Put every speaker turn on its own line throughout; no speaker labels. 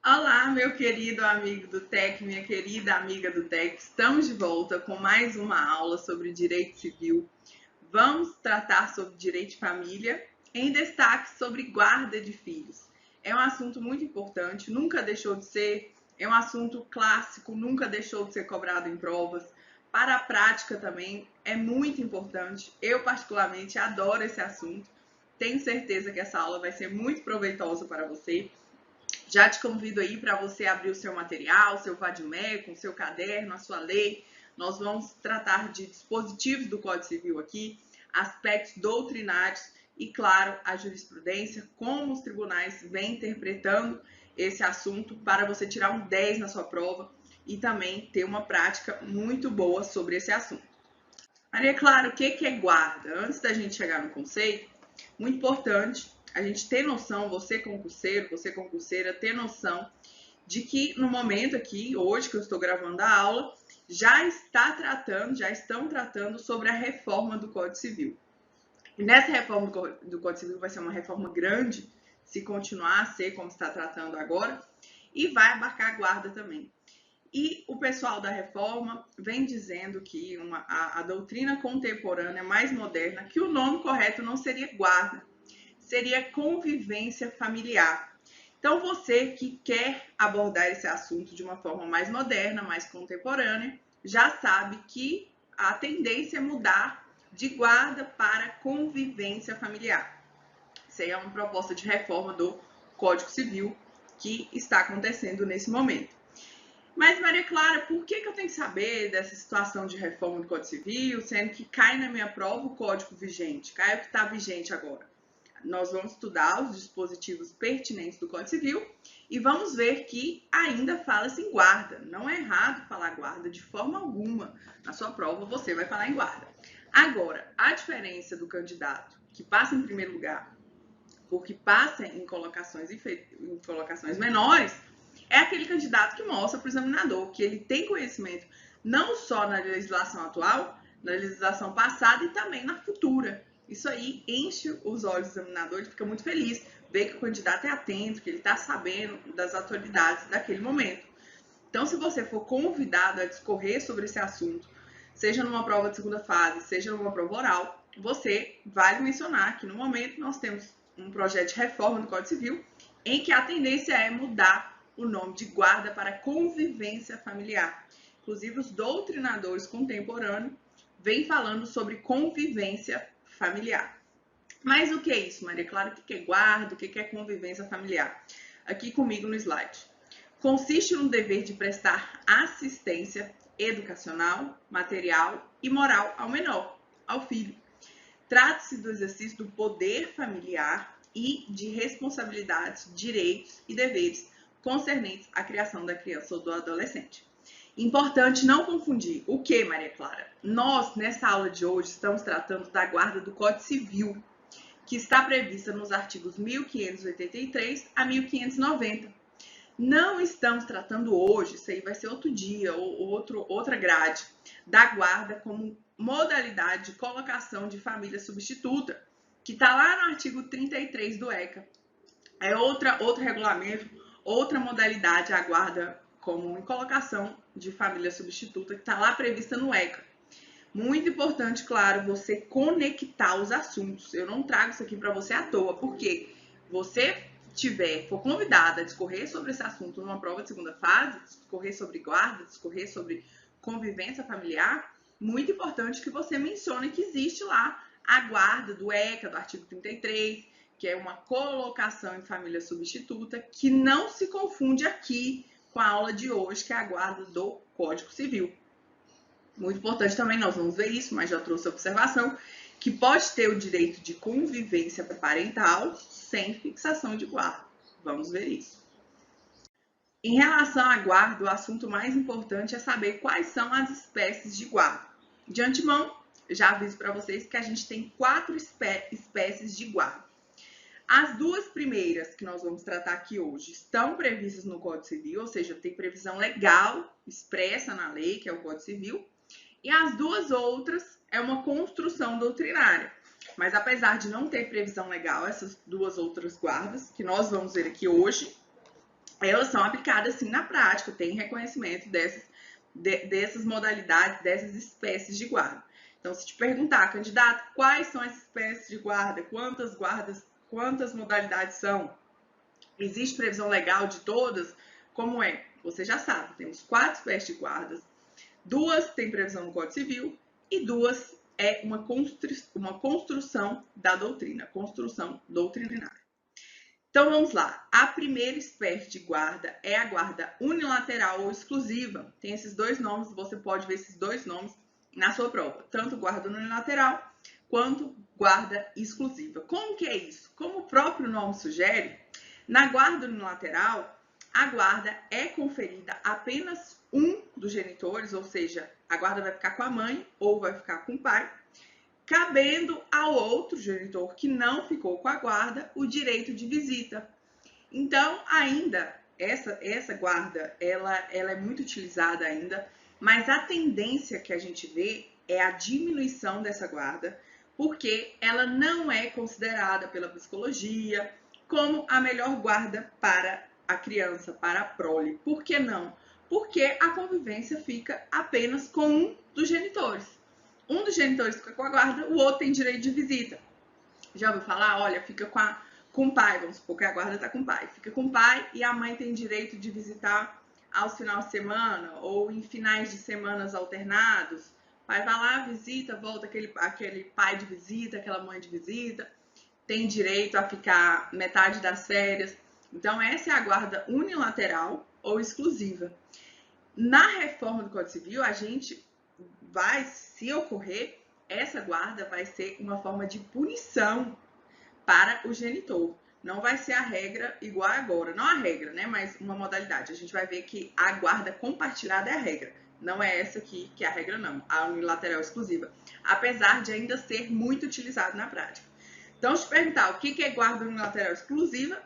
Olá, meu querido amigo do TEC, minha querida amiga do TEC. Estamos de volta com mais uma aula sobre direito civil. Vamos tratar sobre direito de família, em destaque sobre guarda de filhos. É um assunto muito importante, nunca deixou de ser, é um assunto clássico, nunca deixou de ser cobrado em provas. Para a prática também é muito importante. Eu particularmente adoro esse assunto. Tenho certeza que essa aula vai ser muito proveitosa para você. Já te convido aí para você abrir o seu material, seu vadimécum, o seu caderno, a sua lei. Nós vamos tratar de dispositivos do Código Civil aqui, aspectos doutrinários e, claro, a jurisprudência, como os tribunais vêm interpretando esse assunto para você tirar um 10 na sua prova e também ter uma prática muito boa sobre esse assunto. Maria Clara, o que é guarda? Antes da gente chegar no conceito, muito importante a gente ter noção, você concurseiro, você concurseira, ter noção de que no momento aqui, hoje que eu estou gravando a aula, já estão tratando sobre a reforma do Código Civil. E nessa reforma do Código Civil vai ser uma reforma grande, se continuar a ser como está tratando agora, e vai abarcar a guarda também. E o pessoal da reforma vem dizendo que a doutrina contemporânea mais moderna, que o nome correto não seria guarda, seria convivência familiar. Então, você que quer abordar esse assunto de uma forma mais moderna, mais contemporânea, já sabe que a tendência é mudar de guarda para convivência familiar. Isso aí é uma proposta de reforma do Código Civil que está acontecendo nesse momento. Mas, Maria Clara, por que eu tenho que saber dessa situação de reforma do Código Civil, sendo que cai na minha prova o código vigente, cai o que está vigente agora? Nós vamos estudar os dispositivos pertinentes do Código Civil e vamos ver que ainda fala-se em guarda. Não é errado falar guarda de forma alguma. Na sua prova você vai falar em guarda. Agora, a diferença do candidato que passa em primeiro lugar ou que passa em colocações menores é aquele candidato que mostra para o examinador que ele tem conhecimento não só na legislação atual, na legislação passada e também na futura. Isso aí enche os olhos do examinador, ele fica muito feliz, ver que o candidato é atento, que ele está sabendo das atualidades daquele momento. Então, se você for convidado a discorrer sobre esse assunto, seja numa prova de segunda fase, seja numa prova oral, você vai mencionar que no momento nós temos um projeto de reforma do Código Civil em que a tendência é mudar o nome de guarda para convivência familiar. Inclusive, os doutrinadores contemporâneos vêm falando sobre convivência familiar. Mas o que é isso, Maria Clara? O que é guarda? O que é convivência familiar? Aqui comigo no slide. Consiste no dever de prestar assistência educacional, material e moral ao menor, ao filho. Trata-se do exercício do poder familiar e de responsabilidades, direitos e deveres concernentes à criação da criança ou do adolescente. Importante não confundir. O que, Maria Clara? Nós, nessa aula de hoje, estamos tratando da guarda do Código Civil, que está prevista nos artigos 1583 a 1590. Não estamos tratando hoje, isso aí vai ser outro dia, ou outra grade, da guarda como modalidade de colocação de família substituta, que está lá no artigo 33 do ECA. É outro regulamento, outra modalidade, a guarda como em colocação de família substituta, que está lá prevista no ECA. Muito importante, claro, você conectar os assuntos. Eu não trago isso aqui para você à toa, porque você for convidada a discorrer sobre esse assunto numa prova de segunda fase, discorrer sobre guarda, discorrer sobre convivência familiar, muito importante que você mencione que existe lá a guarda do ECA, do artigo 33, que é uma colocação em família substituta, que não se confunde aqui com a aula de hoje, que é a guarda do Código Civil. Muito importante também, nós vamos ver isso, mas já trouxe a observação, que pode ter o direito de convivência parental sem fixação de guarda. Vamos ver isso. Em relação à guarda, o assunto mais importante é saber quais são as espécies de guarda. De antemão, já aviso para vocês que a gente tem 4 espécies de guarda. As 2 primeiras que nós vamos tratar aqui hoje estão previstas no Código Civil, ou seja, tem previsão legal expressa na lei, que é o Código Civil. E as duas outras é uma construção doutrinária. Mas apesar de não ter previsão legal, essas duas outras guardas, que nós vamos ver aqui hoje, elas são aplicadas sim na prática, tem reconhecimento dessas modalidades, dessas espécies de guarda. Então, se te perguntar, candidato, quais são as espécies de guarda, quantas modalidades são, existe previsão legal de todas? Como é? Você já sabe, temos 4 espécies de guardas, 2 têm previsão no Código Civil e 2 é uma construção da doutrina, construção doutrinária. Então vamos lá, a primeira espécie de guarda é a guarda unilateral ou exclusiva. Tem esses 2 nomes, você pode ver esses 2 nomes na sua prova, tanto guarda unilateral quanto guarda exclusiva. Como que é isso? Como o próprio nome sugere, na guarda unilateral, a guarda é conferida apenas um dos genitores, ou seja, a guarda vai ficar com a mãe ou vai ficar com o pai, cabendo ao outro genitor que não ficou com a guarda o direito de visita. Então, ainda, essa guarda, ela é muito utilizada ainda, mas a tendência que a gente vê é a diminuição dessa guarda, porque ela não é considerada pela psicologia como a melhor guarda para a criança, para a prole. Por que não? Porque a convivência fica apenas com um dos genitores. Um dos genitores fica com a guarda, o outro tem direito de visita. Já ouviu falar? Olha, fica com o pai, vamos supor que a guarda está com o pai. Fica com o pai e a mãe tem direito de visitar aos finais de semana ou em finais de semanas alternados. O pai vai lá, visita, volta aquele pai de visita, aquela mãe de visita. Tem direito a ficar metade das férias. Então, essa é a guarda unilateral ou exclusiva. Na reforma do Código Civil, a gente vai, se ocorrer, essa guarda vai ser uma forma de punição para o genitor. Não vai ser a regra igual agora. Não a regra, né? Mas uma modalidade. A gente vai ver que a guarda compartilhada é a regra. Não é essa aqui que é a regra, não. A unilateral exclusiva. Apesar de ainda ser muito utilizado na prática. Então, se te perguntar o que é guarda unilateral exclusiva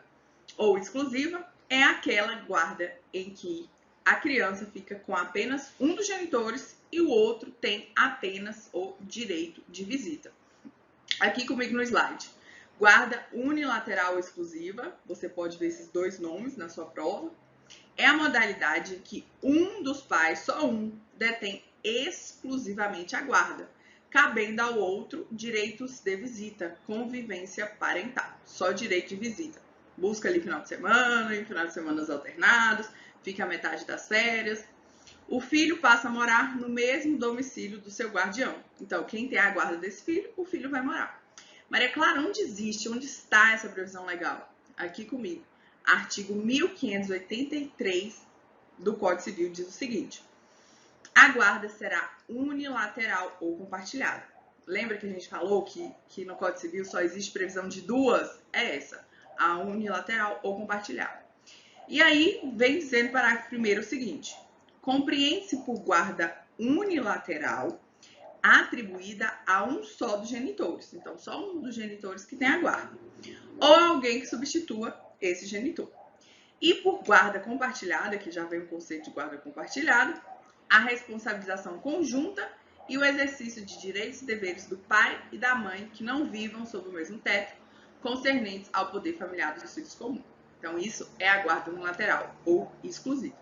ou exclusiva, é aquela guarda em que a criança fica com apenas um dos genitores e o outro tem apenas o direito de visita. Aqui comigo no slide. Guarda unilateral exclusiva, você pode ver esses 2 nomes na sua prova. É a modalidade em que um dos pais, só um, detém exclusivamente a guarda, cabendo ao outro direitos de visita, convivência parental, só direito de visita. Busca ali final de semana, em final de semanas alternados, fica a metade das férias. O filho passa a morar no mesmo domicílio do seu guardião. Então, quem tem a guarda desse filho, o filho vai morar. Maria Clara, onde está essa previsão legal? Aqui comigo. Artigo 1583 do Código Civil diz o seguinte: a guarda será unilateral ou compartilhada. Lembra que a gente falou que no Código Civil só existe previsão de 2? É essa, a unilateral ou compartilhada. E aí, vem dizendo no parágrafo 1º o seguinte: compreende-se por guarda unilateral atribuída a um só dos genitores. Então, só um dos genitores que tem a guarda. Ou alguém que substitua esse genitor. E por guarda compartilhada, que já vem o conceito de guarda compartilhada, a responsabilização conjunta e o exercício de direitos e deveres do pai e da mãe que não vivam sob o mesmo teto, concernentes ao poder familiar dos filhos comuns. Então, isso é a guarda unilateral ou exclusiva.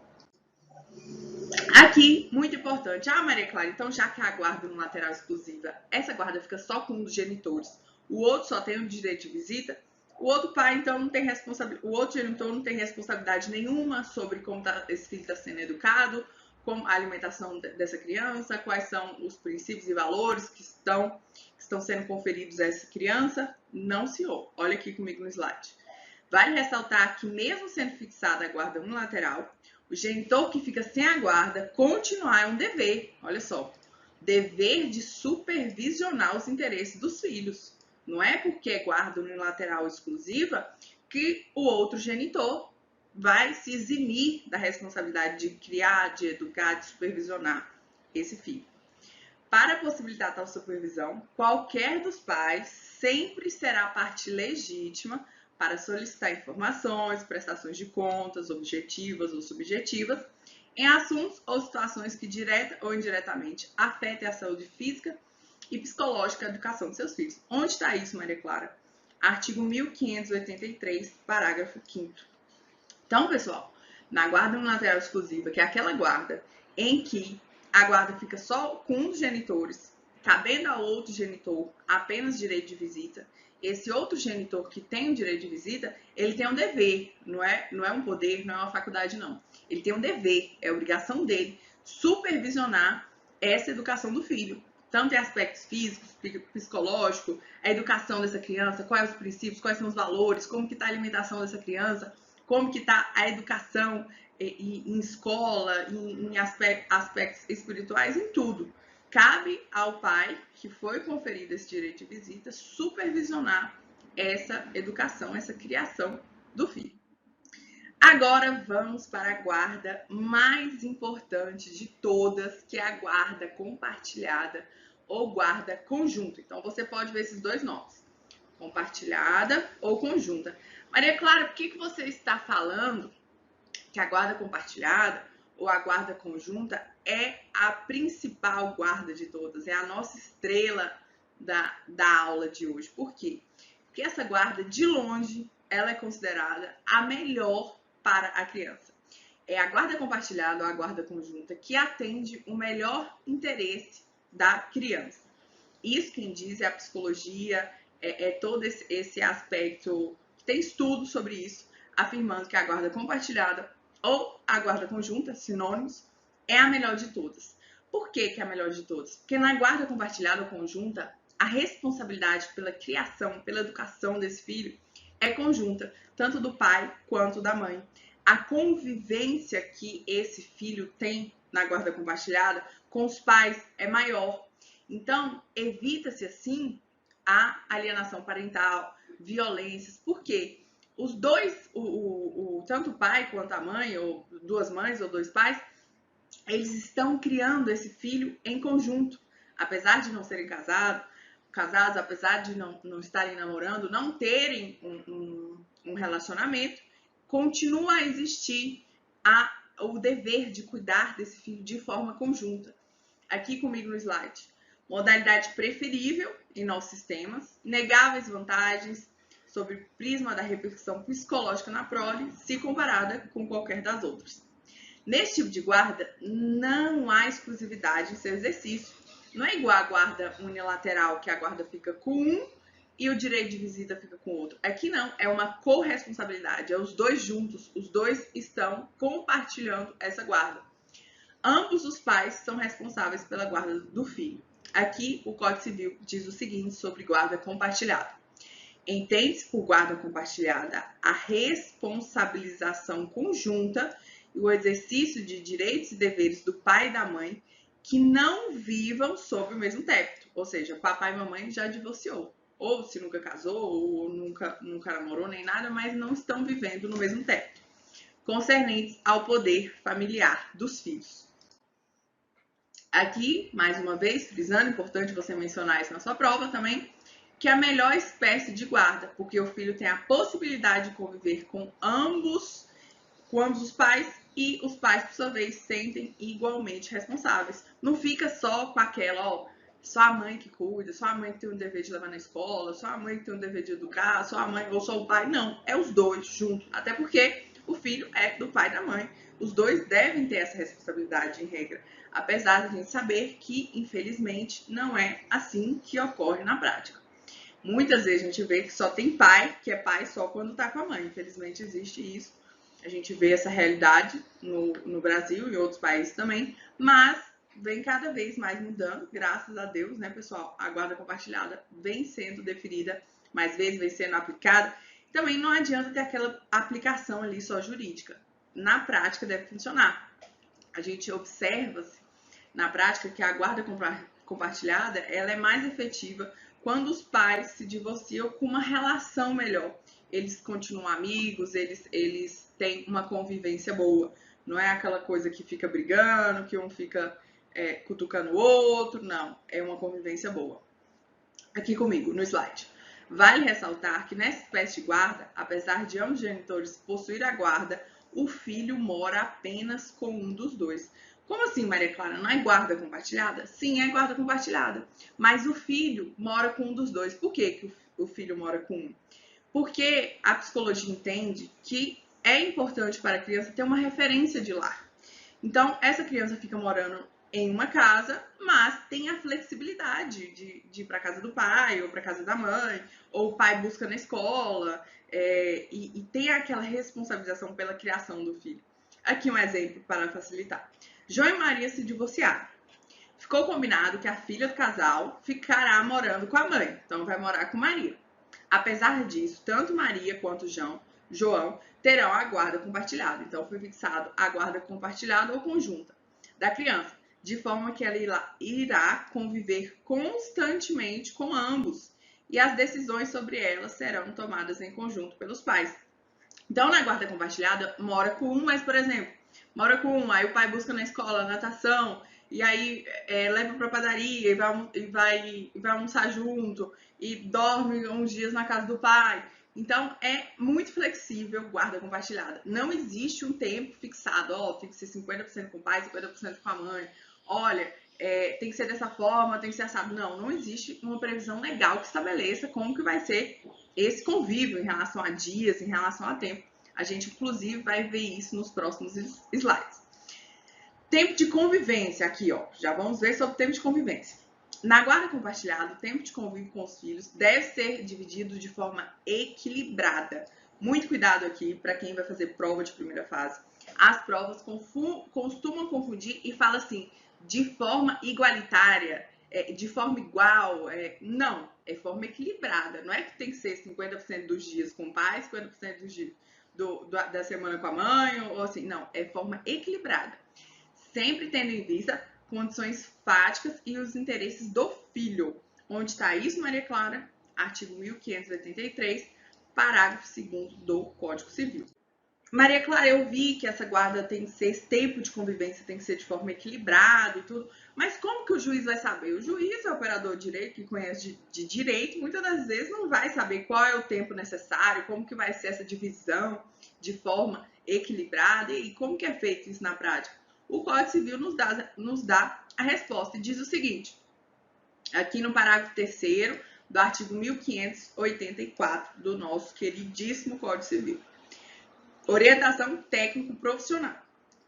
Aqui, muito importante. Ah, Maria Clara, então já que a guarda unilateral exclusiva, essa guarda fica só com um dos genitores, o outro só tem o direito de visita, o outro pai, então, não tem responsabilidade, o outro genitor não tem responsabilidade nenhuma sobre como esse filho está sendo educado, como a alimentação dessa criança, quais são os princípios e valores que estão sendo conferidos a essa criança. Não, senhor. Olha aqui comigo no slide. Vale ressaltar que, mesmo sendo fixada a guarda unilateral, o genitor que fica sem a guarda continuar é um dever, olha só, dever de supervisionar os interesses dos filhos. Não é porque é guarda unilateral exclusiva que o outro genitor vai se eximir da responsabilidade de criar, de educar, de supervisionar esse filho. Para possibilitar tal supervisão, qualquer dos pais sempre será parte legítima para solicitar informações, prestações de contas, objetivas ou subjetivas, em assuntos ou situações que direta ou indiretamente afetem a saúde física e psicológica da educação de seus filhos. Onde está isso, Maria Clara? Artigo 1583, parágrafo 5º. Então, pessoal, na guarda unilateral exclusiva, que é aquela guarda em que a guarda fica só com um dos genitores, cabendo ao outro genitor apenas direito de visita, esse outro genitor que tem o direito de visita, ele tem um dever, não é um poder, não é uma faculdade, não. Ele tem um dever, é obrigação dele supervisionar essa educação do filho. Tanto em aspectos físicos, psicológicos, a educação dessa criança, quais os princípios, quais são os valores, como que está a alimentação dessa criança, como que está a educação em escola, em aspectos espirituais, em tudo. Cabe ao pai, que foi conferido esse direito de visita, supervisionar essa educação, essa criação do filho. Agora vamos para a guarda mais importante de todas, que é a guarda compartilhada ou guarda conjunta. Então, você pode ver esses dois nomes, compartilhada ou conjunta. Maria Clara, por que você está falando que a guarda compartilhada ou a guarda conjunta é a principal guarda de todas, é a nossa estrela da aula de hoje? Por quê? Porque essa guarda, de longe, ela é considerada a melhor para a criança. É a guarda compartilhada ou a guarda conjunta que atende o melhor interesse da criança. Isso quem diz é a psicologia, todo esse aspecto, tem estudo sobre isso, afirmando que a guarda compartilhada ou a guarda conjunta, sinônimos, é a melhor de todas. Por que é a melhor de todas? Porque na guarda compartilhada ou conjunta, a responsabilidade pela criação, pela educação desse filho é conjunta, tanto do pai quanto da mãe. A convivência que esse filho tem na guarda compartilhada com os pais é maior. Então, evita-se assim a alienação parental, violências. Por quê? Os dois, tanto o pai quanto a mãe, ou duas mães ou dois pais, eles estão criando esse filho em conjunto. Apesar de não serem casados, apesar de não estarem namorando, não terem um relacionamento, continua a existir o dever de cuidar desse filho de forma conjunta. Aqui comigo no slide. Modalidade preferível em nossos sistemas, negáveis vantagens sobre o prisma da repercussão psicológica na prole, se comparada com qualquer das outras. Nesse tipo de guarda, não há exclusividade em seu exercício. Não é igual a guarda unilateral, que a guarda fica com um e o direito de visita fica com o outro. Aqui não, é uma corresponsabilidade, é os dois juntos, os dois estão compartilhando essa guarda. Ambos os pais são responsáveis pela guarda do filho. Aqui o Código Civil diz o seguinte sobre guarda compartilhada. Entende-se por guarda compartilhada a responsabilização conjunta e o exercício de direitos e deveres do pai e da mãe que não vivam sob o mesmo teto. Ou seja, papai e mamãe já divorciou. Ou se nunca casou, ou nunca namorou, nem nada, mas não estão vivendo no mesmo teto. Concernentes ao poder familiar dos filhos. Aqui, mais uma vez, frisando, importante você mencionar isso na sua prova também, que é a melhor espécie de guarda, porque o filho tem a possibilidade de conviver com ambos os pais, e os pais, por sua vez, sentem igualmente responsáveis. Não fica só com aquela, só a mãe que cuida, só a mãe que tem o dever de levar na escola, só a mãe que tem o dever de educar, só a mãe ou só o pai. Não, é os dois juntos. Até porque o filho é do pai e da mãe. Os dois devem ter essa responsabilidade, em regra. Apesar de a gente saber que, infelizmente, não é assim que ocorre na prática. Muitas vezes a gente vê que só tem pai, que é pai só quando tá com a mãe. Infelizmente existe isso. A gente vê essa realidade no Brasil e em outros países também, mas vem cada vez mais mudando, graças a Deus, né, pessoal? A guarda compartilhada vem sendo deferida mais vezes, vem sendo aplicada. Também não adianta ter aquela aplicação ali só jurídica. Na prática deve funcionar. A gente observa-se na prática que a guarda compartilhada ela é mais efetiva quando os pais se divorciam com uma relação melhor. Eles continuam amigos, eles têm uma convivência boa. Não é aquela coisa que fica brigando, que um fica cutucando o outro. Não, é uma convivência boa. Aqui comigo, no slide. Vale ressaltar que nessa espécie de guarda, apesar de ambos genitores possuir a guarda o filho mora apenas com um dos dois. Como assim, Maria Clara? Não é guarda compartilhada? Sim, é guarda compartilhada. Mas o filho mora com um dos dois. Por que o filho mora com um? Porque a psicologia entende que é importante para a criança ter uma referência de lar. Então, essa criança fica morando em uma casa, mas tem a flexibilidade de ir para casa do pai ou para casa da mãe, ou o pai busca na escola, e tem aquela responsabilização pela criação do filho. Aqui um exemplo para facilitar. João e Maria se divorciaram. Ficou combinado que a filha do casal ficará morando com a mãe, então vai morar com Maria. Apesar disso, tanto Maria quanto João terão a guarda compartilhada. Então, foi fixado a guarda compartilhada ou conjunta da criança, de forma que ela irá conviver constantemente com ambos e as decisões sobre ela serão tomadas em conjunto pelos pais. Então, na guarda compartilhada, mora com um, mas, por exemplo, mora com um, aí o pai busca na escola natação, e aí leva pra padaria e vai almoçar junto, e dorme uns dias na casa do pai. Então, é muito flexível guarda compartilhada. Não existe um tempo fixado, tem que ser 50% com o pai, 50% com a mãe. Olha, tem que ser dessa forma, tem que ser assado. Não existe uma previsão legal que estabeleça como que vai ser esse convívio em relação a dias, em relação a tempo. A gente, inclusive, vai ver isso nos próximos slides. Tempo de convivência aqui, já vamos ver sobre o tempo de convivência. Na guarda compartilhada, o tempo de convívio com os filhos deve ser dividido de forma equilibrada. Muito cuidado aqui para quem vai fazer prova de primeira fase. As provas costumam confundir e fala assim, de forma igualitária, de forma igual. Não, é forma equilibrada. Não é que tem que ser 50% dos dias com o pai, 50% dos dias da semana com a mãe, ou assim, não, é forma equilibrada. Sempre tendo em vista condições fáticas e os interesses do filho. Onde está isso, Maria Clara? Artigo 1583, parágrafo 2º do Código Civil. Maria Clara, eu vi que essa guarda tem que ser, esse tempo de convivência tem que ser de forma equilibrada e tudo, mas como que o juiz vai saber? O juiz é operador de direito, que conhece de direito, muitas das vezes não vai saber qual é o tempo necessário, como que vai ser essa divisão de forma equilibrada e como que é feito isso na prática. O Código Civil nos dá a resposta e diz o seguinte, aqui no parágrafo 3º do artigo 1584 do nosso queridíssimo Código Civil. Orientação técnico-profissional.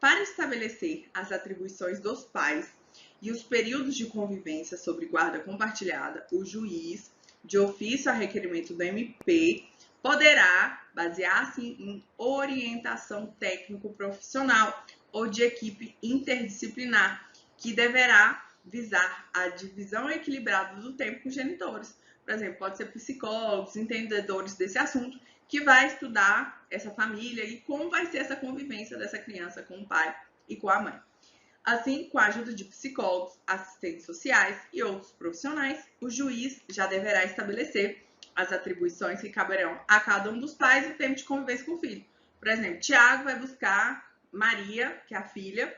Para estabelecer as atribuições dos pais e os períodos de convivência sobre guarda compartilhada, o juiz, de ofício a requerimento do MP, poderá basear-se em orientação técnico-profissional ou de equipe interdisciplinar, que deverá visar a divisão equilibrada do tempo com os genitores. Por exemplo, pode ser psicólogos, entendedores desse assunto, que vai estudar essa família e como vai ser essa convivência dessa criança com o pai e com a mãe. Assim, com a ajuda de psicólogos, assistentes sociais e outros profissionais, o juiz já deverá estabelecer as atribuições que caberão a cada um dos pais e o tempo de convivência com o filho. Por exemplo, Tiago vai buscar Maria, que é a filha,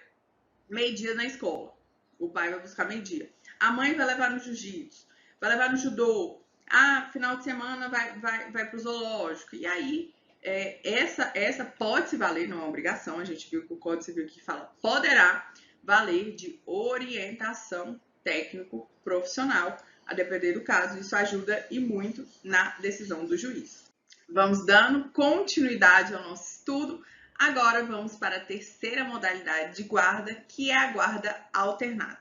meio-dia na escola. O pai vai buscar meio-dia. A mãe vai levar no jiu-jitsu, vai levar no judô. Final de semana vai para o zoológico. E aí, essa pode se valer, não é uma obrigação, a gente viu que o Código Civil aqui fala, poderá valer de orientação técnico-profissional, a depender do caso. Isso ajuda e muito na decisão do juiz. Vamos dando continuidade ao nosso estudo. Agora vamos para a terceira modalidade de guarda, que é a guarda alternada.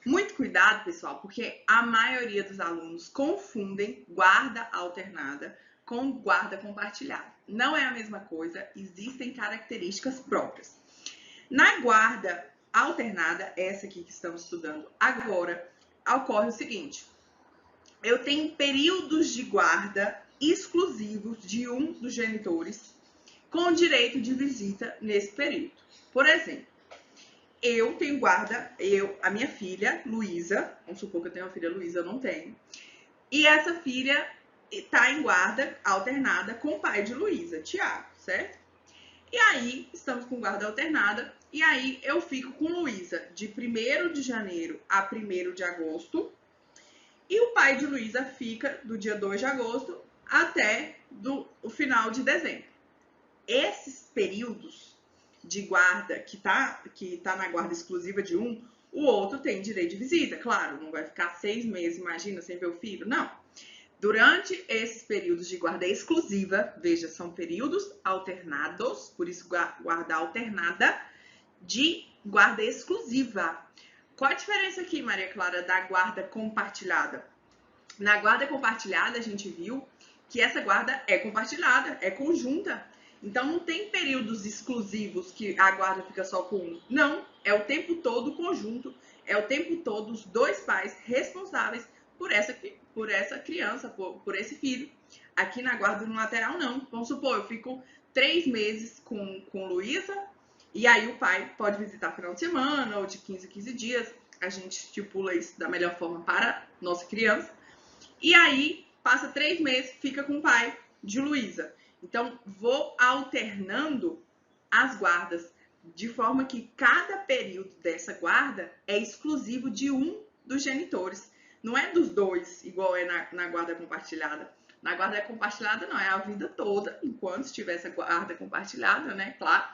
Muito cuidado, pessoal, porque a maioria dos alunos confundem guarda alternada com guarda compartilhada. Não é a mesma coisa, existem características próprias. Na guarda alternada, essa aqui que estamos estudando agora, ocorre o seguinte: eu tenho períodos de guarda exclusivos de um dos genitores com direito de visita nesse período. Por exemplo, eu tenho guarda, a minha filha, Luísa, vamos supor que eu tenho uma filha Luísa, eu não tenho, e essa filha está em guarda alternada com o pai de Luísa, Tiago, certo? E aí, estamos com guarda alternada, e aí eu fico com Luísa de 1º de janeiro a 1º de agosto, e o pai de Luísa fica do dia 2 de agosto até o final de dezembro. Esses períodos de guarda que tá na guarda exclusiva de um, o outro tem direito de visita. Claro, não vai ficar 6 meses, imagina, sem ver o filho. Não. Durante esses períodos de guarda exclusiva, veja, são períodos alternados, por isso guarda alternada, de guarda exclusiva. Qual a diferença aqui, Maria Clara, da guarda compartilhada? Na guarda compartilhada, a gente viu que essa guarda é compartilhada, é conjunta. Então, não tem períodos exclusivos que a guarda fica só com um. Não, é o tempo todo conjunto, é o tempo todo os dois pais responsáveis por essa criança, por esse filho. Aqui na guarda unilateral, não. Vamos supor, eu fico 3 meses com Luísa, e aí o pai pode visitar final de semana ou de 15 em 15 dias. A gente estipula isso da melhor forma para nossa criança. E aí, passa 3 meses, fica com o pai de Luísa. Então, vou alternando as guardas, de forma que cada período dessa guarda é exclusivo de um dos genitores. Não é dos dois, igual é na guarda compartilhada. Na guarda compartilhada, não, é a vida toda, enquanto estiver essa guarda compartilhada, né? Claro,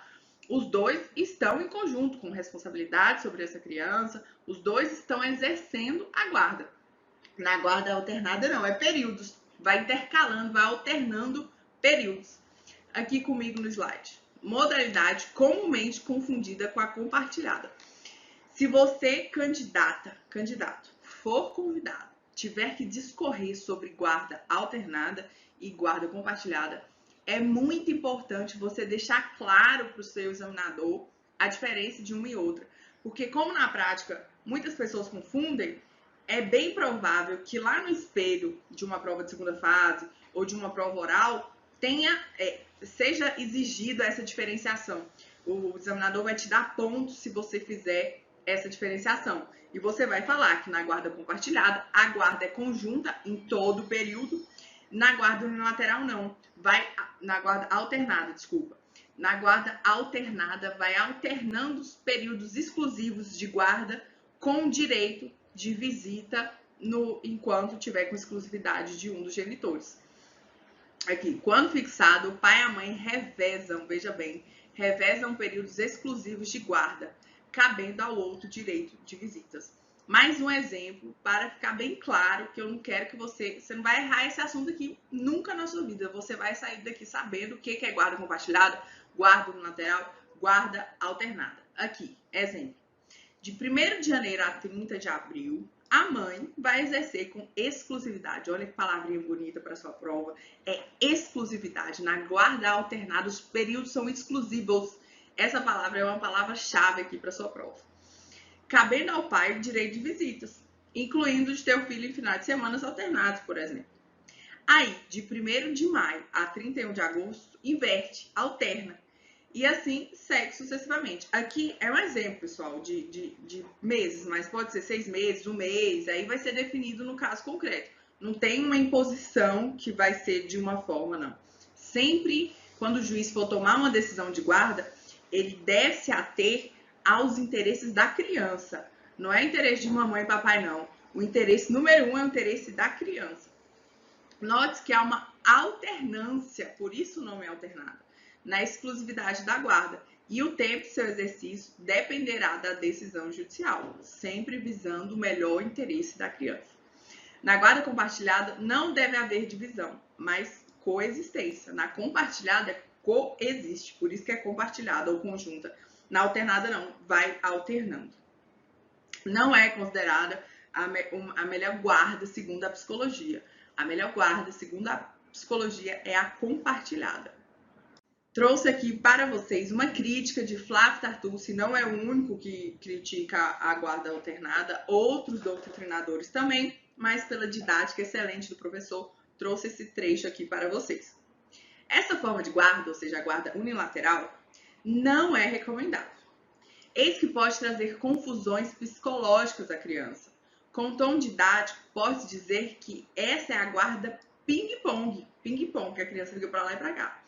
os dois estão em conjunto, com responsabilidade sobre essa criança, os dois estão exercendo a guarda. Na guarda alternada, não, é períodos. Vai intercalando, vai alternando períodos. Aqui comigo no slide. Modalidade comumente confundida com a compartilhada. Se você, candidato, for convidado, tiver que discorrer sobre guarda alternada e guarda compartilhada, é muito importante você deixar claro para o seu examinador a diferença de uma e outra. Porque como na prática muitas pessoas confundem, é bem provável que lá no espelho de uma prova de segunda fase ou de uma prova oral seja exigida essa diferenciação. O examinador vai te dar pontos se você fizer essa diferenciação. E você vai falar que na guarda compartilhada, a guarda é conjunta em todo o período. Na guarda unilateral, não. Na guarda alternada, desculpa. Na guarda alternada, vai alternando os períodos exclusivos de guarda com direito de visita enquanto tiver com exclusividade de um dos genitores. Aqui, quando fixado, o pai e a mãe revezam, veja bem, revezam períodos exclusivos de guarda, cabendo ao outro direito de visitas. Mais um exemplo para ficar bem claro que eu não quero que você não vai errar esse assunto aqui nunca na sua vida. Você vai sair daqui sabendo o que é guarda compartilhada, guarda unilateral, guarda alternada. Aqui, exemplo. De 1º de janeiro a 30 de abril, a mãe vai exercer com exclusividade. Olha que palavrinha bonita para sua prova. É exclusividade. Na guarda alternada, os períodos são exclusivos. Essa palavra é uma palavra-chave aqui para sua prova. Cabendo ao pai o direito de visitas, incluindo de ter o filho em finais de semana alternados, por exemplo. Aí, de 1º de maio a 31 de agosto, inverte, alterna. E assim segue sucessivamente. Aqui é um exemplo, pessoal, de meses, mas pode ser 6 meses, 1 mês, aí vai ser definido no caso concreto. Não tem uma imposição que vai ser de uma forma, não. Sempre, quando o juiz for tomar uma decisão de guarda, ele deve se ater aos interesses da criança. Não é interesse de mamãe e papai, não. O interesse número 1 é o interesse da criança. Note que há uma alternância, por isso o nome é alternado, na exclusividade da guarda. E o tempo de seu exercício dependerá da decisão judicial, sempre visando o melhor interesse da criança. Na guarda compartilhada não deve haver divisão, mas coexistência. Na compartilhada coexiste, por isso que é compartilhada ou conjunta. Na alternada não, vai alternando. Não é considerada a melhor guarda segundo a psicologia. A melhor guarda segundo a psicologia é a compartilhada. Trouxe aqui para vocês uma crítica de Flávio Tartucci, não é o único que critica a guarda alternada, outros doutrinadores também, mas pela didática excelente do professor, trouxe esse trecho aqui para vocês. Essa forma de guarda, ou seja, a guarda unilateral, não é recomendável. Eis que pode trazer confusões psicológicas à criança. Com tom didático, pode dizer que essa é a guarda ping-pong, que a criança fica para lá e para cá.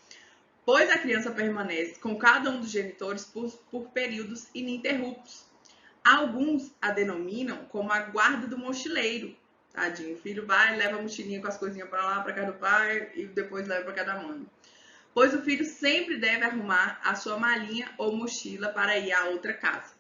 Pois a criança permanece com cada um dos genitores por períodos ininterruptos. Alguns a denominam como a guarda do mochileiro. Tadinho, o filho vai, leva a mochilinha com as coisinhas para lá, para casa do pai, e depois leva para casa da mãe. pois o filho sempre deve arrumar a sua malinha ou mochila para ir a outra casa.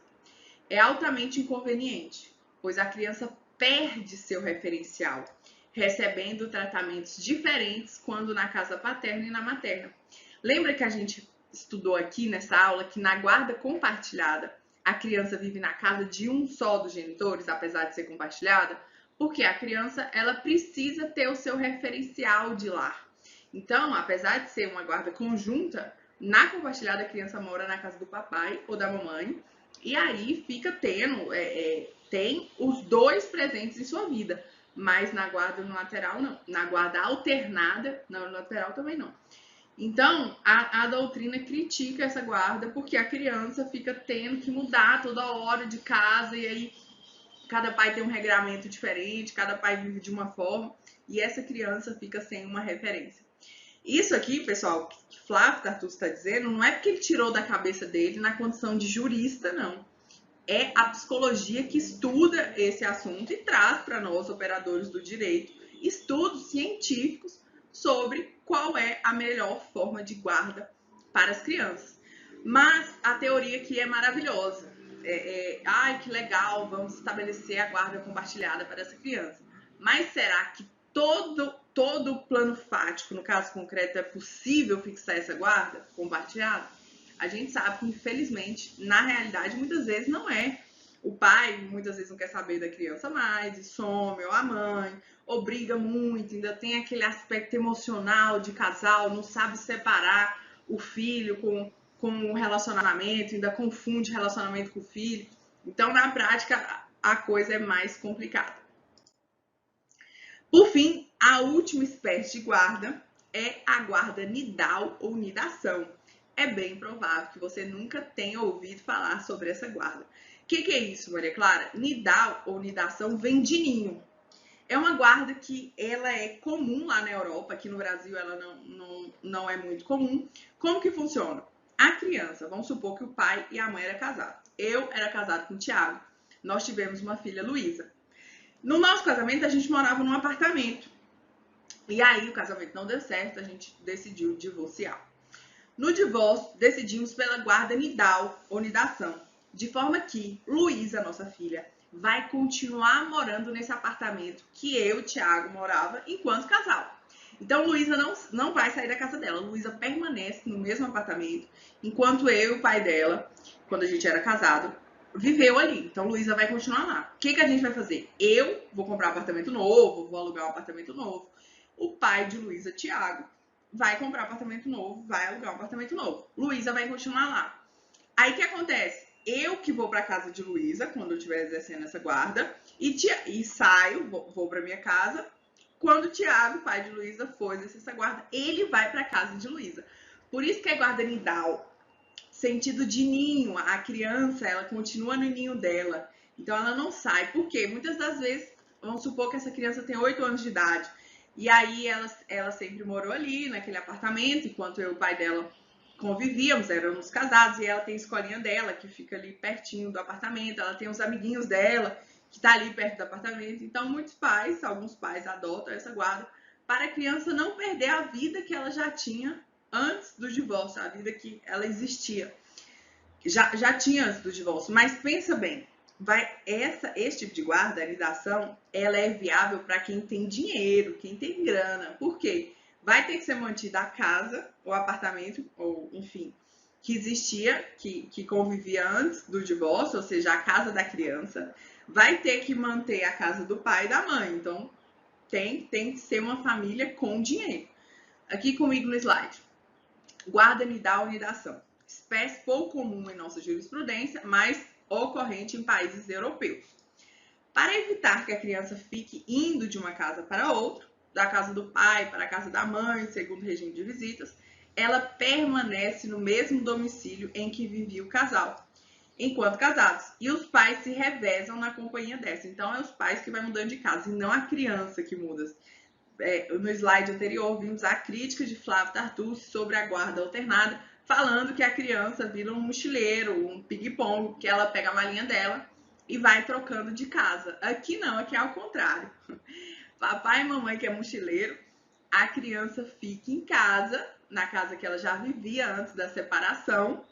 É altamente inconveniente, pois a criança perde seu referencial, recebendo tratamentos diferentes quando na casa paterna e na materna. Lembra que a gente estudou aqui nessa aula que na guarda compartilhada a criança vive na casa de um só dos genitores, apesar de ser compartilhada? Porque a criança ela precisa ter o seu referencial de lar. Então, apesar de ser uma guarda conjunta, na compartilhada a criança mora na casa do papai ou da mamãe e aí fica tem os dois presentes em sua vida, mas na guarda no lateral não, na guarda alternada, no lateral também não. Então, a doutrina critica essa guarda porque a criança fica tendo que mudar toda hora de casa e aí cada pai tem um regramento diferente, cada pai vive de uma forma e essa criança fica sem uma referência. Isso aqui, pessoal, que Flávio Tartucci está dizendo, não é porque ele tirou da cabeça dele na condição de jurista, não. É a psicologia que estuda esse assunto e traz para nós, operadores do direito, estudos científicos sobre qual é a melhor forma de guarda para as crianças. Mas a teoria aqui é maravilhosa. Ai, que legal, vamos estabelecer a guarda compartilhada para essa criança. Mas será que todo o plano fático, no caso concreto, é possível fixar essa guarda compartilhada? A gente sabe que, infelizmente, na realidade, muitas vezes não é. O pai, muitas vezes, não quer saber da criança mais, e some, ou a mãe, ou briga muito, ainda tem aquele aspecto emocional de casal, não sabe separar o filho com o relacionamento, ainda confunde relacionamento com o filho. Então, na prática, a coisa é mais complicada. Por fim, a última espécie de guarda é a guarda nidal ou nidação. É bem provável que você nunca tenha ouvido falar sobre essa guarda. O que é isso, Maria Clara? Nidal ou nidação vem de ninho. É uma guarda que ela é comum lá na Europa, aqui no Brasil ela não é muito comum. Como que funciona? A criança, vamos supor que o pai e a mãe eram casados. Eu era casado com o Tiago. Nós tivemos uma filha, Luísa. No nosso casamento, a gente morava num apartamento. E aí, o casamento não deu certo, a gente decidiu divorciar. No divórcio, decidimos pela guarda nidal ou nidação, de forma que Luísa, nossa filha, vai continuar morando nesse apartamento que eu e o Thiago morava enquanto casal. Então, Luísa não vai sair da casa dela. Luísa permanece no mesmo apartamento, enquanto eu e o pai dela, quando a gente era casado, viveu ali. Então, Luísa vai continuar lá. O que a gente vai fazer? Eu vou comprar um apartamento novo, vou alugar um apartamento novo. O pai de Luísa, Thiago, vai comprar um apartamento novo, vai alugar um apartamento novo. Luísa vai continuar lá. Aí, o que acontece? Eu que vou para casa de Luísa, quando eu estiver exercendo essa guarda, e saio, vou para minha casa. Quando o Thiago, pai de Luísa, for exercer essa guarda, ele vai para casa de Luísa. Por isso que é guarda nidal. Sentido de ninho, a criança, ela continua no ninho dela. Então, ela não sai. Por quê? Muitas das vezes, vamos supor que essa criança tem 8 anos de idade. E aí, ela sempre morou ali, naquele apartamento, enquanto eu e o pai dela convivíamos, éramos casados. E ela tem a escolinha dela, que fica ali pertinho do apartamento. Ela tem os amiguinhos dela, que tá ali perto do apartamento. Então, muitos pais, alguns pais adotam essa guarda para a criança não perder a vida que ela já tinha antes do divórcio, a vida que ela existia. Já tinha antes do divórcio, mas pensa bem, esse tipo de guarda, a nidação, ela é viável para quem tem dinheiro, quem tem grana. Por quê? Vai ter que ser mantida a casa, o apartamento, ou enfim, que existia, que convivia antes do divórcio, ou seja, a casa da criança. Vai ter que manter a casa do pai e da mãe. Então, tem que ser uma família com dinheiro. Aqui comigo no slide. Guarda nidal ou nidação. Espécie pouco comum em nossa jurisprudência, mas ocorrente em países europeus. Para evitar que a criança fique indo de uma casa para outra, da casa do pai para a casa da mãe, segundo o regime de visitas, ela permanece no mesmo domicílio em que vivia o casal, enquanto casados. E os pais se revezam na companhia dessa. Então, é os pais que vão mudando de casa, e não a criança que muda. No slide anterior, vimos a crítica de Flávio Tartucci sobre a guarda alternada, falando que a criança vira um mochileiro, um ping-pong, que ela pega a malinha dela e vai trocando de casa. Aqui não, aqui é ao contrário. Papai e mamãe que é mochileiro, a criança fica em casa, na casa que ela já vivia antes da separação,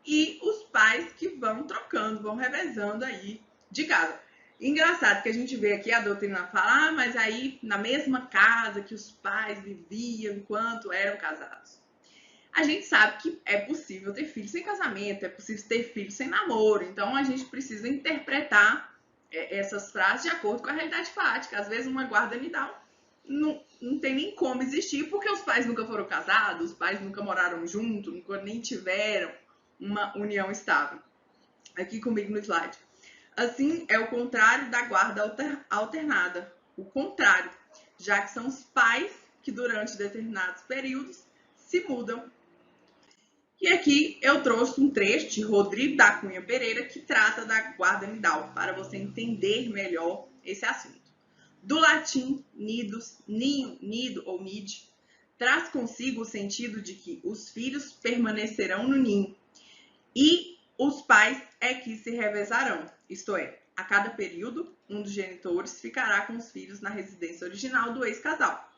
e os pais que vão trocando, vão revezando aí de casa. Engraçado que a gente vê aqui a doutrina falar, mas aí na mesma casa que os pais viviam enquanto eram casados. A gente sabe que é possível ter filhos sem casamento, é possível ter filhos sem namoro, então a gente precisa interpretar essas frases de acordo com a realidade fática. Às vezes uma guarda nidal não tem nem como existir, porque os pais nunca foram casados, os pais nunca moraram juntos, nunca nem tiveram uma união estável. Aqui comigo no slide. Assim, é o contrário da guarda alternada. O contrário, já que são os pais que durante determinados períodos se mudam. E aqui eu trouxe um trecho de Rodrigo da Cunha Pereira que trata da guarda nidal, para você entender melhor esse assunto. Do latim nidus, ninho, nido ou nid, traz consigo o sentido de que os filhos permanecerão no ninho e os pais é que se revezarão, isto é, a cada período, um dos genitores ficará com os filhos na residência original do ex-casal.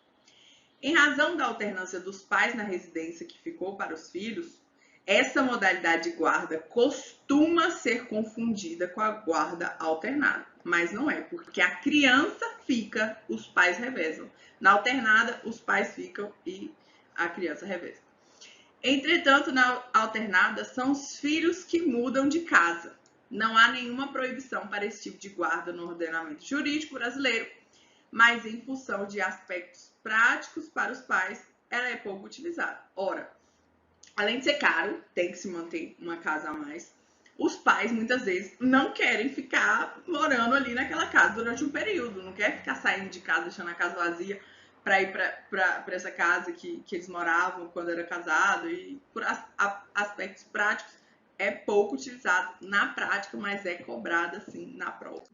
Em razão da alternância dos pais na residência que ficou para os filhos, essa modalidade de guarda costuma ser confundida com a guarda alternada, mas não é, porque a criança fica, os pais revezam. Na alternada, os pais ficam e a criança reveza. Entretanto, na alternada, são os filhos que mudam de casa. Não há nenhuma proibição para esse tipo de guarda no ordenamento jurídico brasileiro, mas em função de aspectos práticos para os pais, ela é pouco utilizada. Ora, além de ser caro, tem que se manter uma casa a mais, os pais muitas vezes não querem ficar morando ali naquela casa durante um período, não quer ficar saindo de casa, deixando a casa vazia para ir para essa casa que eles moravam quando era casado, e por aspectos práticos é pouco utilizado na prática, mas é cobrado assim na prova.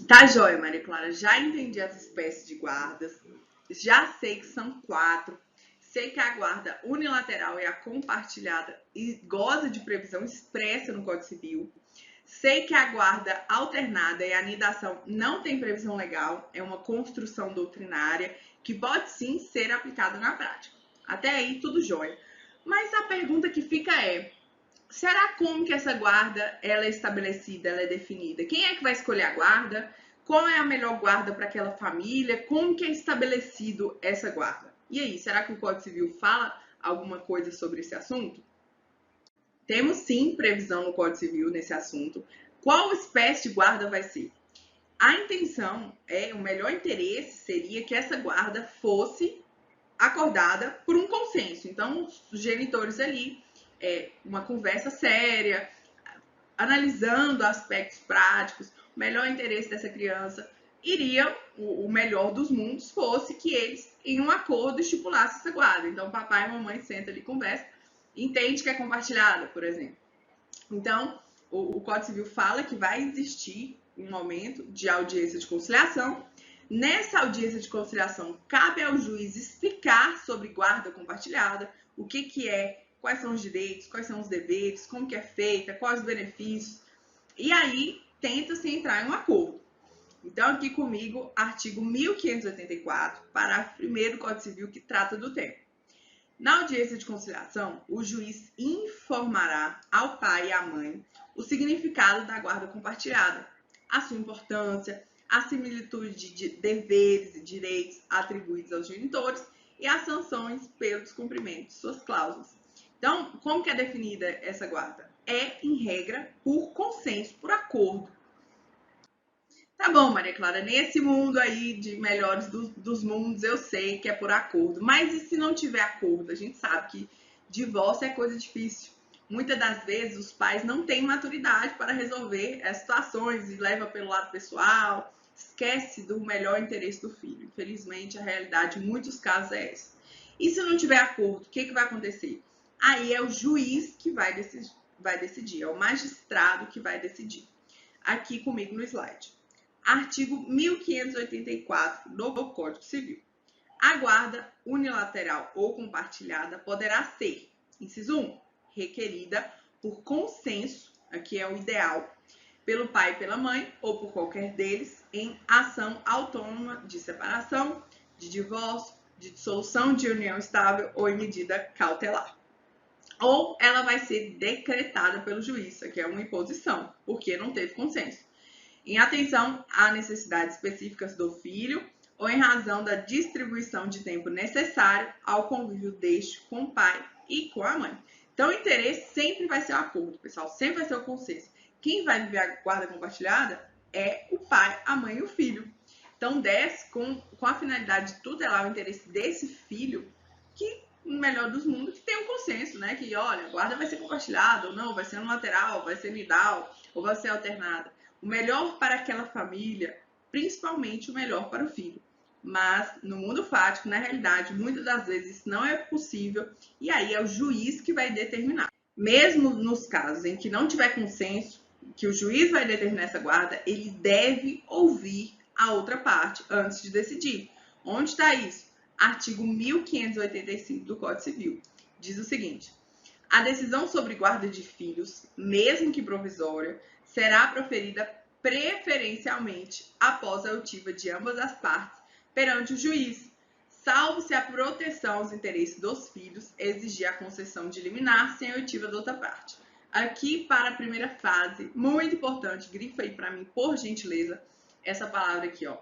Tá joia, Maria Clara, já entendi as espécies de guardas, já sei que são 4, sei que a guarda unilateral é a compartilhada e goza de previsão expressa no Código Civil. Sei que a guarda alternada e a anidação não tem previsão legal, é uma construção doutrinária que pode sim ser aplicada na prática. Até aí, tudo jóia. Mas a pergunta que fica é, será como que essa guarda ela é estabelecida, ela é definida? Quem é que vai escolher a guarda? Qual é a melhor guarda para aquela família? Como que é estabelecido essa guarda? E aí, será que o Código Civil fala alguma coisa sobre esse assunto? Temos sim previsão no Código Civil nesse assunto. Qual espécie de guarda vai ser? A intenção o melhor interesse seria que essa guarda fosse acordada por um consenso. Então, os genitores ali, uma conversa séria, analisando aspectos práticos, o melhor interesse dessa criança, iria, o melhor dos mundos fosse que eles, em um acordo, estipulassem essa guarda. Então, papai e mamãe sentam ali, conversa, entende que é compartilhada, por exemplo. Então, o Código Civil fala que vai existir um momento de audiência de conciliação. Nessa audiência de conciliação, cabe ao juiz explicar sobre guarda compartilhada, o que é, quais são os direitos, quais são os deveres, como que é feita, quais os benefícios. E aí, tenta-se entrar em um acordo. Então, aqui comigo, artigo 1584, parágrafo 1º do Código Civil, que trata do tema. Na audiência de conciliação, o juiz informará ao pai e à mãe o significado da guarda compartilhada, a sua importância, a similitude de deveres e direitos atribuídos aos genitores e as sanções pelo descumprimento de suas cláusulas. Então, como que é definida essa guarda? É, em regra, por consenso, por acordo. Tá bom, Maria Clara, nesse mundo aí de melhores dos mundos, eu sei que é por acordo. Mas e se não tiver acordo? A gente sabe que divórcio é coisa difícil. Muitas das vezes os pais não têm maturidade para resolver as situações e leva pelo lado pessoal, esquece do melhor interesse do filho. Infelizmente, a realidade em muitos casos é essa. E se não tiver acordo, o que vai acontecer? Aí é o juiz que vai decidir, é o magistrado que vai decidir. Aqui comigo no slide. Artigo 1584 do Código Civil. A guarda unilateral ou compartilhada poderá ser, inciso 1, requerida por consenso, aqui é o ideal, pelo pai e pela mãe ou por qualquer deles em ação autônoma de separação, de divórcio, de dissolução de união estável ou em medida cautelar. Ou ela vai ser decretada pelo juiz, que é uma imposição, porque não teve consenso, em atenção a necessidades específicas do filho ou em razão da distribuição de tempo necessário ao convívio deste com o pai e com a mãe. Então, o interesse sempre vai ser o acordo, pessoal, sempre vai ser o consenso. Quem vai viver a guarda compartilhada é o pai, a mãe e o filho. Então, desce com a finalidade de tutelar o interesse desse filho, que, no melhor dos mundos, que tem um consenso, né? Que, olha, a guarda vai ser compartilhada ou não, vai ser unilateral, vai ser nidal ou vai ser alternada. O melhor para aquela família, principalmente o melhor para o filho. Mas, no mundo fático, na realidade, muitas das vezes isso não é possível e aí é o juiz que vai determinar. Mesmo nos casos em que não tiver consenso, que o juiz vai determinar essa guarda, ele deve ouvir a outra parte antes de decidir. Onde está isso? Artigo 1585 do Código Civil. Diz o seguinte: a decisão sobre guarda de filhos, mesmo que provisória, será proferida preferencialmente após a oitiva de ambas as partes perante o juiz, salvo se a proteção aos interesses dos filhos exigir a concessão de liminar sem a oitiva da outra parte. Aqui, para a primeira fase, muito importante, grifa aí para mim, por gentileza, essa palavra aqui, ó,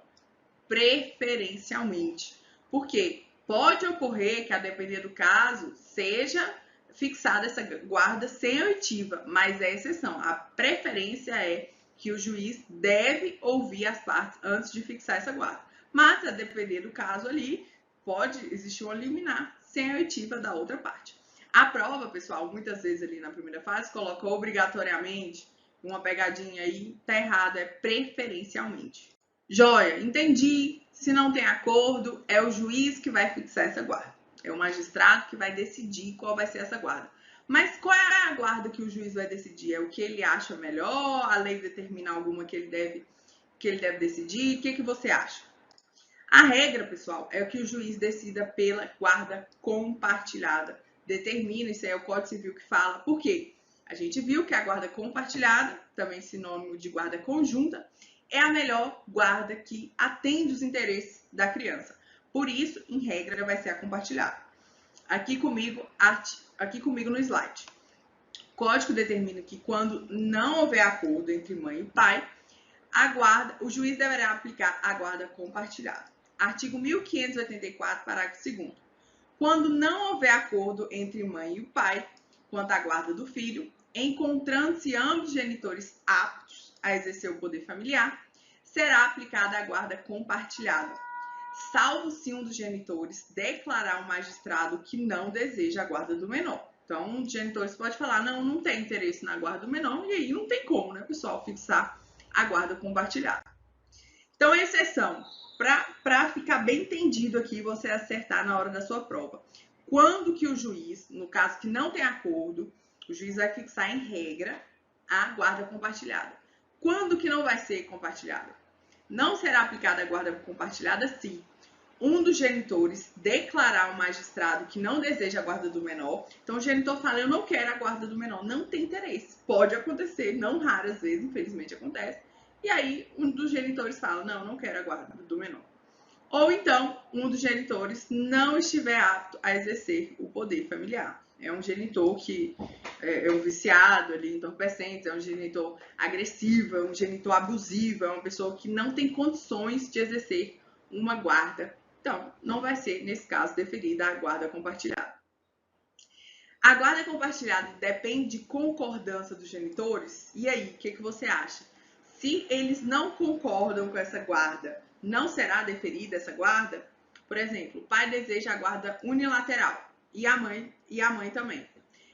preferencialmente. Porque pode ocorrer que, a depender do caso, seja fixada essa guarda sem oitiva, mas é exceção. A preferência é que o juiz deve ouvir as partes antes de fixar essa guarda. Mas, a depender do caso ali, pode existir uma liminar sem a oitiva da outra parte. A prova, pessoal, muitas vezes ali na primeira fase, coloca obrigatoriamente, uma pegadinha aí, tá errado, é preferencialmente. Joia, entendi. Se não tem acordo, é o juiz que vai fixar essa guarda. É o magistrado que vai decidir qual vai ser essa guarda. Mas qual é a guarda que o juiz vai decidir? É o que ele acha melhor? A lei determina alguma que ele deve decidir? O que você acha? A regra, pessoal, é o que o juiz decida pela guarda compartilhada. Determina, isso aí é o Código Civil que fala. Por quê? A gente viu que a guarda compartilhada, também sinônimo de guarda conjunta, é a melhor guarda que atende os interesses da criança. Por isso, em regra, vai ser a compartilhada. Aqui comigo no slide. O código determina que quando não houver acordo entre mãe e pai, o juiz deverá aplicar a guarda compartilhada. Artigo 1584, parágrafo 2º. Quando não houver acordo entre mãe e o pai quanto à guarda do filho, encontrando-se ambos genitores aptos a exercer o poder familiar, será aplicada a guarda compartilhada, salvo se um dos genitores declarar ao magistrado que não deseja a guarda do menor. Então, um dos genitores pode falar, não tem interesse na guarda do menor, e aí não tem como, né, pessoal, fixar a guarda compartilhada. Então, exceção, para ficar bem entendido aqui, você acertar na hora da sua prova. Quando que o juiz, no caso que não tem acordo, o juiz vai fixar em regra a guarda compartilhada. Quando que não vai ser compartilhada? Não será aplicada a guarda compartilhada se um dos genitores declarar ao magistrado que não deseja a guarda do menor. Então, o genitor fala, eu não quero a guarda do menor, não tem interesse. Pode acontecer, não raras vezes, infelizmente acontece. E aí, um dos genitores fala, não quero a guarda do menor. Ou então, um dos genitores não estiver apto a exercer o poder familiar. É um genitor que é um viciado ali, entorpecente, é um genitor agressivo, é um genitor abusivo, é uma pessoa que não tem condições de exercer uma guarda. Então, não vai ser, nesse caso, deferida a guarda compartilhada. A guarda compartilhada depende de concordância dos genitores? E aí, o que você acha? Se eles não concordam com essa guarda, não será deferida essa guarda? Por exemplo, o pai deseja a guarda unilateral e a mãe também.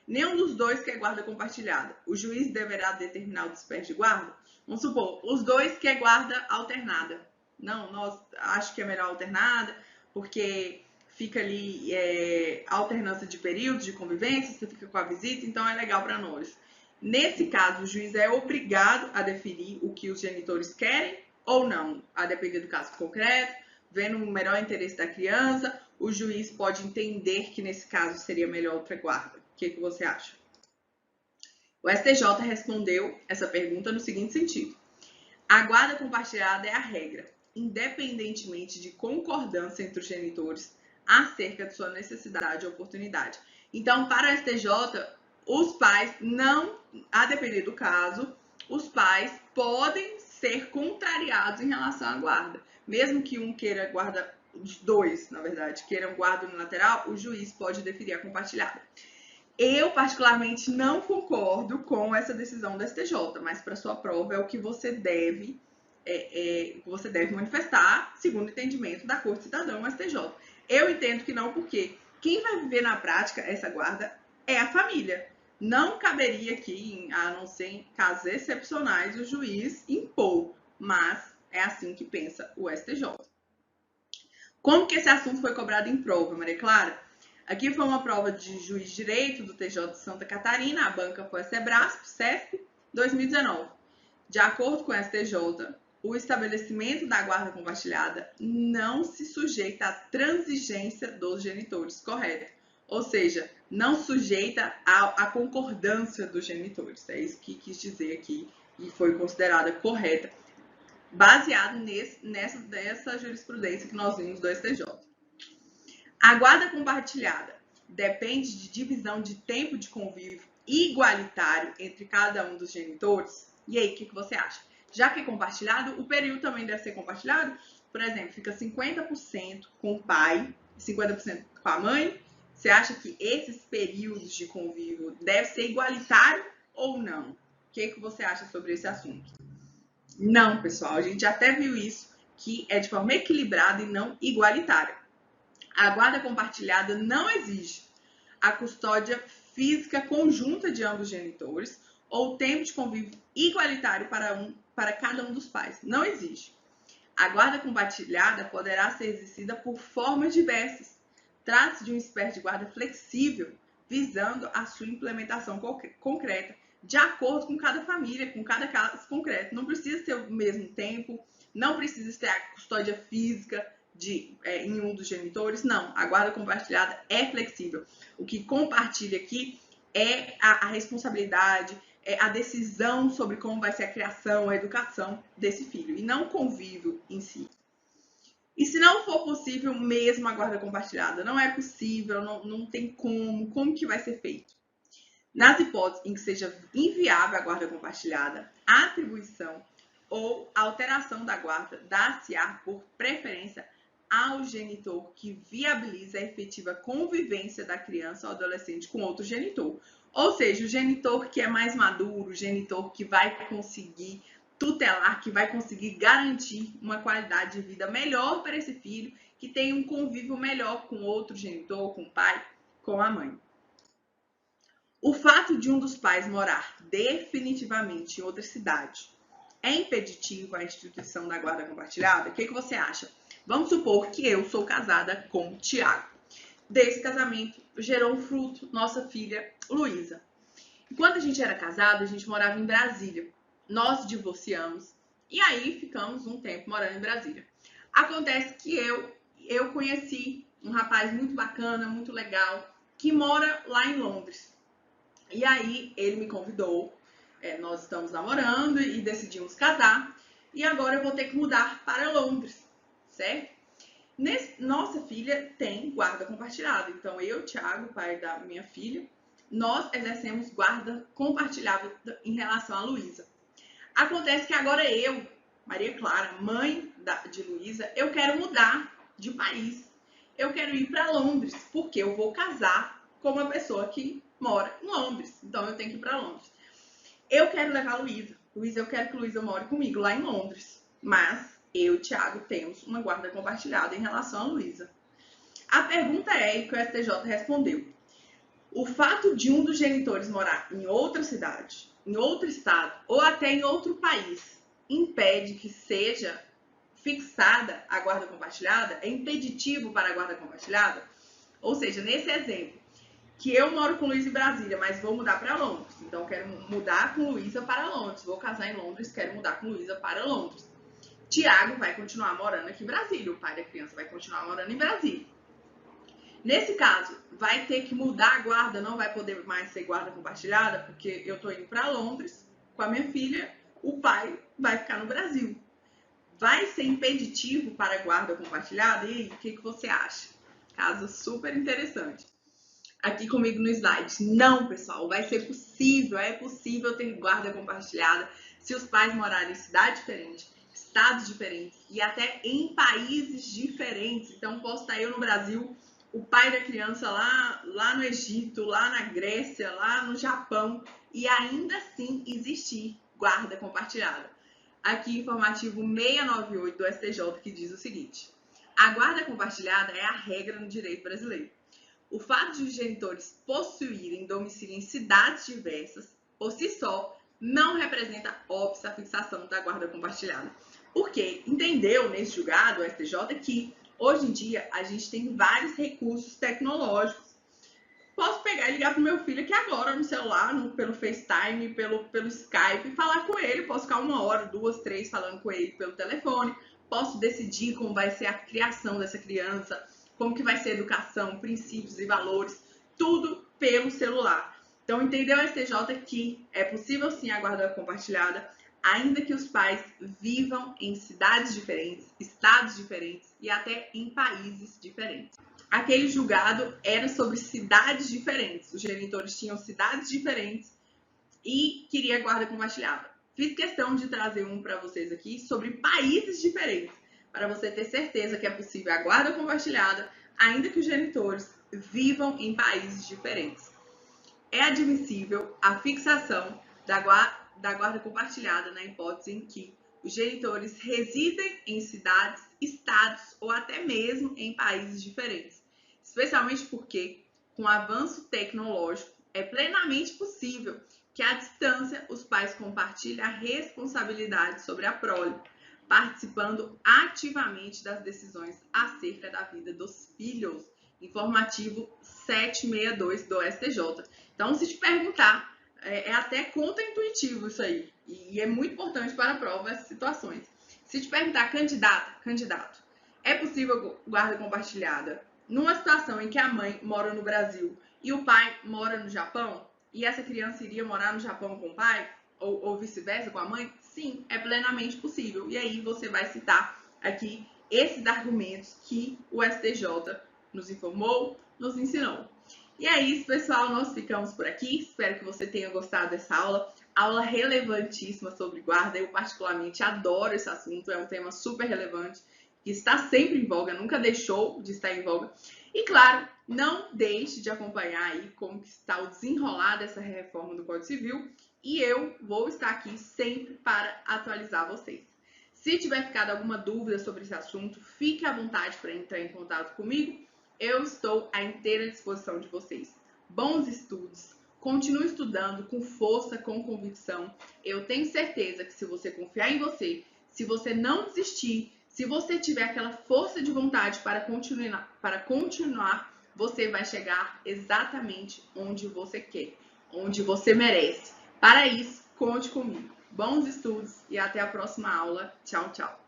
Nenhum dos dois quer guarda compartilhada. O juiz deverá determinar o desperdício de guarda? Vamos supor, os dois querem guarda alternada. Não, nós acho que é melhor alternada, porque fica ali alternância de períodos de convivência, você fica com a visita, então é legal para nós. Nesse caso, o juiz é obrigado a definir o que os genitores querem ou não, a depender do caso concreto, vendo o melhor interesse da criança, o juiz pode entender que nesse caso seria melhor outra guarda. O que você acha? O STJ respondeu essa pergunta no seguinte sentido: a guarda compartilhada é a regra, independentemente de concordância entre os genitores, acerca de sua necessidade e oportunidade. Então, para o STJ, os pais não, a depender do caso, os pais podem ser contrariados em relação à guarda. Mesmo que um queira guarda, os dois, na verdade, queiram guarda unilateral, o juiz pode deferir a compartilhada. Eu, particularmente, não concordo com essa decisão do STJ, mas para sua prova é o que você deve manifestar, segundo o entendimento da Corte Cidadã, o STJ. Eu entendo que não, porque quem vai viver na prática essa guarda é a família. Não caberia aqui, a não ser em casos excepcionais, o juiz impor, mas é assim que pensa o STJ. Como que esse assunto foi cobrado em prova, Maria Clara? Aqui foi uma prova de juiz de direito do TJ de Santa Catarina, a banca foi a Sebrasp, CESP, 2019. De acordo com o STJ, o estabelecimento da guarda compartilhada não se sujeita à transigência dos genitores, correto? Ou seja, não sujeita à concordância dos genitores. É isso que quis dizer aqui e foi considerada correta, baseado nessa jurisprudência que nós vimos do STJ. A guarda compartilhada depende de divisão de tempo de convívio igualitário entre cada um dos genitores? E aí, o que você acha? Já que é compartilhado, o período também deve ser compartilhado? Por exemplo, fica 50% com o pai e 50% com a mãe? Você acha que esses períodos de convívio devem ser igualitário ou não? O que você acha sobre esse assunto? Não, pessoal, a gente até viu isso, que é de forma equilibrada e não igualitária. A guarda compartilhada não exige a custódia física conjunta de ambos os genitores ou tempo de convívio igualitário para cada um dos pais. Não exige. A guarda compartilhada poderá ser exercida por formas diversas. Trata-se de uma espécie de guarda flexível, visando a sua implementação concreta, de acordo com cada família, com cada caso concreto. Não precisa ser o mesmo tempo, não precisa ter a custódia física em um dos genitores, não. A guarda compartilhada é flexível. O que compartilha aqui é a responsabilidade, é a decisão sobre como vai ser a criação, a educação desse filho, e não o convívio em si. E se não for possível mesmo a guarda compartilhada, não é possível, não tem como que vai ser feito? Nas hipóteses em que seja inviável a guarda compartilhada, a atribuição ou alteração da guarda dá-se-á por preferência ao genitor que viabiliza a efetiva convivência da criança ou adolescente com outro genitor. Ou seja, o genitor que é mais maduro, o genitor que vai conseguir tutelar, que vai conseguir garantir uma qualidade de vida melhor para esse filho, que tem um convívio melhor com outro genitor, com o pai, com a mãe. O fato de um dos pais morar definitivamente em outra cidade é impeditivo à instituição da guarda compartilhada? O que você acha? Vamos supor que eu sou casada com o Tiago. Desse casamento gerou um fruto, nossa filha Luísa. Enquanto a gente era casado, a gente morava em Brasília. Nós divorciamos e aí ficamos um tempo morando em Brasília. Acontece que eu conheci um rapaz muito bacana, muito legal, que mora lá em Londres. E aí ele me convidou, nós estamos namorando e decidimos casar. E agora eu vou ter que mudar para Londres, certo? Nossa filha tem guarda compartilhada. Então eu, Thiago, pai da minha filha, nós exercemos guarda compartilhada em relação a Luísa. Acontece que agora eu, Maria Clara, mãe de Luísa, eu quero mudar de país. Eu quero ir para Londres, porque eu vou casar com uma pessoa que mora em Londres. Então eu tenho que ir para Londres. Eu quero levar a Luísa. Eu quero que Luísa more comigo lá em Londres. Mas eu e o Thiago temos uma guarda compartilhada em relação a Luísa. A pergunta é, e que o STJ respondeu: o fato de um dos genitores morar em outra cidade, em outro estado ou até em outro país impede que seja fixada a guarda compartilhada? É impeditivo para a guarda compartilhada? Ou seja, nesse exemplo, que eu moro com Luísa em Brasília, mas vou mudar para Londres. Então, eu quero mudar com Luísa para Londres. Vou casar em Londres, quero mudar com Luísa para Londres. Tiago vai continuar morando aqui em Brasília. O pai da criança vai continuar morando em Brasília. Nesse caso, vai ter que mudar a guarda, não vai poder mais ser guarda compartilhada, porque eu estou indo para Londres com a minha filha, o pai vai ficar no Brasil. Vai ser impeditivo para a guarda compartilhada? E aí, o que você acha? Caso super interessante. Aqui comigo no slide. Não, pessoal, vai ser possível, é possível ter guarda compartilhada se os pais morarem em cidade diferente, estados diferentes e até em países diferentes. Então, posso estar eu no Brasil, o pai da criança lá no Egito, lá na Grécia, lá no Japão, e ainda assim existir guarda compartilhada. Aqui, informativo 698 do STJ, que diz o seguinte: a guarda compartilhada é a regra no direito brasileiro. O fato de os genitores possuírem domicílio em cidades diversas, por si só, não representa óbice à fixação da guarda compartilhada. Porque entendeu nesse julgado o STJ que hoje em dia a gente tem vários recursos tecnológicos. Posso pegar e ligar para o meu filho aqui agora no celular, pelo FaceTime, pelo Skype, falar com ele. Posso ficar 1 hora, 2, 3 falando com ele pelo telefone. Posso decidir como vai ser a criação dessa criança, como que vai ser a educação, princípios e valores, tudo pelo celular. Então, entendeu o STJ que é possível sim a guarda compartilhada, ainda que os pais vivam em cidades diferentes, estados diferentes e até em países diferentes. Aquele julgado era sobre cidades diferentes. Os genitores tinham cidades diferentes e queria guarda compartilhada. Fiz questão de trazer um para vocês aqui sobre países diferentes, para você ter certeza que é possível a guarda compartilhada, ainda que os genitores vivam em países diferentes. É admissível a fixação da guarda compartilhada na hipótese em que os genitores residem em cidades, estados ou até mesmo em países diferentes, especialmente porque, com o avanço tecnológico, é plenamente possível que à distância os pais compartilhem a responsabilidade sobre a prole, participando ativamente das decisões acerca da vida dos filhos. Informativo 762 do STJ. Então, se te perguntar, é até contra-intuitivo isso aí, e é muito importante para a prova essas situações. Se te perguntar, candidato, é possível guarda compartilhada numa situação em que a mãe mora no Brasil e o pai mora no Japão, e essa criança iria morar no Japão com o pai, ou vice-versa com a mãe? Sim, é plenamente possível. E aí você vai citar aqui esses argumentos que o STJ nos informou, nos ensinou. E é isso, pessoal, nós ficamos por aqui. Espero que você tenha gostado dessa aula relevantíssima sobre guarda. Eu particularmente adoro esse assunto, é um tema super relevante, que está sempre em voga, nunca deixou de estar em voga. E claro, não deixe de acompanhar aí como que está o desenrolar dessa reforma do Código Civil, e eu vou estar aqui sempre para atualizar vocês. Se tiver ficado alguma dúvida sobre esse assunto, fique à vontade para entrar em contato comigo. Eu estou à inteira disposição de vocês. Bons estudos, continue estudando com força, com convicção. Eu tenho certeza que se você confiar em você, se você não desistir, se você tiver aquela força de vontade para continuar, você vai chegar exatamente onde você quer, onde você merece. Para isso, conte comigo. Bons estudos e até a próxima aula. Tchau, tchau.